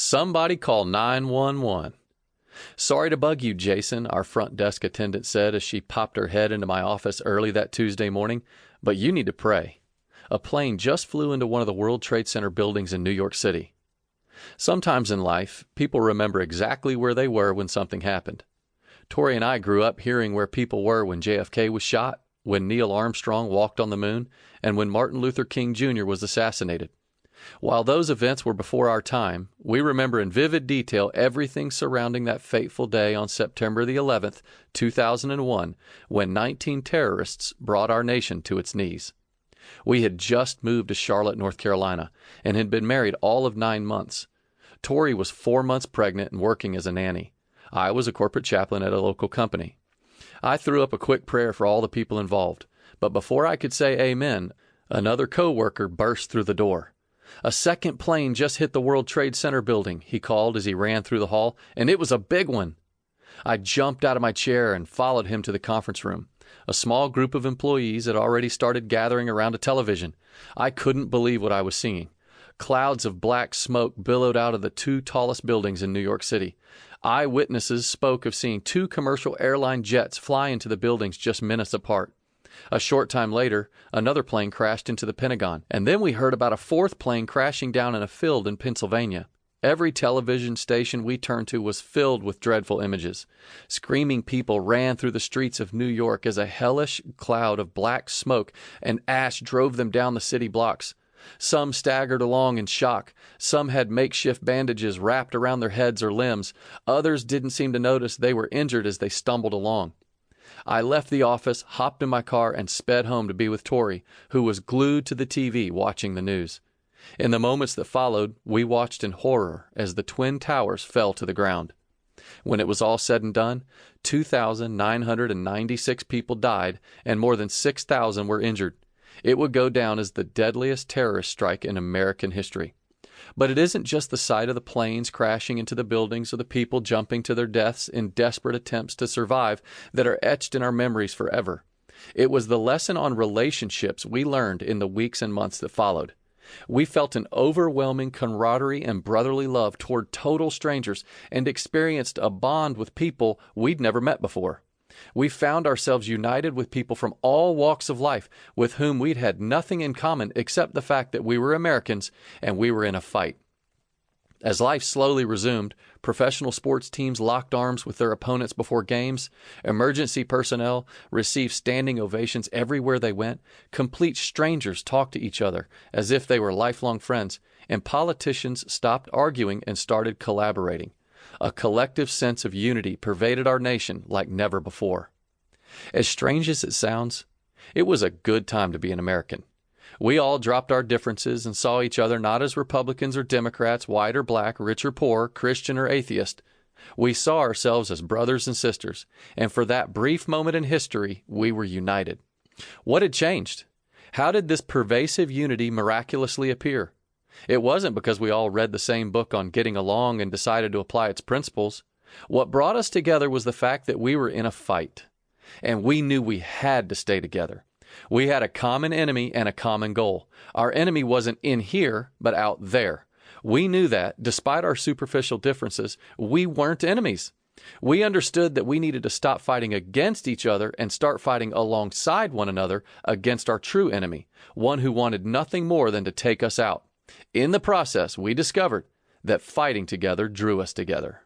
Somebody call 911. "Sorry to bug you, Jason," our front desk attendant said as she popped her head into my office early that Tuesday morning, "but you need to pray. A plane just flew into one of the World Trade Center buildings in New York City." Sometimes in life, people remember exactly where they were when something happened. Tori and I grew up hearing where people were when JFK was shot, when Neil Armstrong walked on the moon, and when Martin Luther King Jr. was assassinated. While those events were before our time, we remember in vivid detail everything surrounding that fateful day on September the 11th, 2001, when 19 terrorists brought our nation to its knees. We had just moved to Charlotte, North Carolina, and had been married all of 9 months. Tori was 4 months pregnant and working as a nanny. I was a corporate chaplain at a local company. I threw up a quick prayer for all the people involved, but before I could say amen, another co-worker burst through the door. "A second plane just hit the World Trade Center building," he called as he ran through the hall, "and it was a big one." I jumped out of my chair and followed him to the conference room. A small group of employees had already started gathering around a television. I couldn't believe what I was seeing. Clouds of black smoke billowed out of the 2 tallest buildings in New York City. Eyewitnesses spoke of seeing 2 commercial airline jets fly into the buildings just minutes apart. A short time later, another plane crashed into the Pentagon, and then we heard about a 4th plane crashing down in a field in Pennsylvania. Every television station we turned to was filled with dreadful images. Screaming people ran through the streets of New York as a hellish cloud of black smoke and ash drove them down the city blocks. Some staggered along in shock. Some had makeshift bandages wrapped around their heads or limbs. Others didn't seem to notice they were injured as they stumbled along. I left the office, hopped in my car, and sped home to be with Tori, who was glued to the TV watching the news. In the moments that followed, we watched in horror as the Twin Towers fell to the ground. When it was all said and done, 2,996 people died and more than 6,000 were injured. It would go down as the deadliest terrorist strike in American history. But it isn't just the sight of the planes crashing into the buildings or the people jumping to their deaths in desperate attempts to survive that are etched in our memories forever. It was the lesson on relationships we learned in the weeks and months that followed. We felt an overwhelming camaraderie and brotherly love toward total strangers and experienced a bond with people we'd never met before. We found ourselves united with people from all walks of life with whom we'd had nothing in common except the fact that we were Americans and we were in a fight. As life slowly resumed, professional sports teams locked arms with their opponents before games, emergency personnel received standing ovations everywhere they went, complete strangers talked to each other as if they were lifelong friends, and politicians stopped arguing and started collaborating. A collective sense of unity pervaded our nation like never before. As strange as it sounds, it was a good time to be an American. We all dropped our differences and saw each other not as Republicans or Democrats, white or black, rich or poor, Christian or atheist. We saw ourselves as brothers and sisters, and for that brief moment in history, we were united. What had changed? How did this pervasive unity miraculously appear? It wasn't because we all read the same book on getting along and decided to apply its principles. What brought us together was the fact that we were in a fight, and we knew we had to stay together. We had a common enemy and a common goal. Our enemy wasn't in here, but out there. We knew that, despite our superficial differences, we weren't enemies. We understood that we needed to stop fighting against each other and start fighting alongside one another against our true enemy, one who wanted nothing more than to take us out. In the process, we discovered that fighting together drew us together.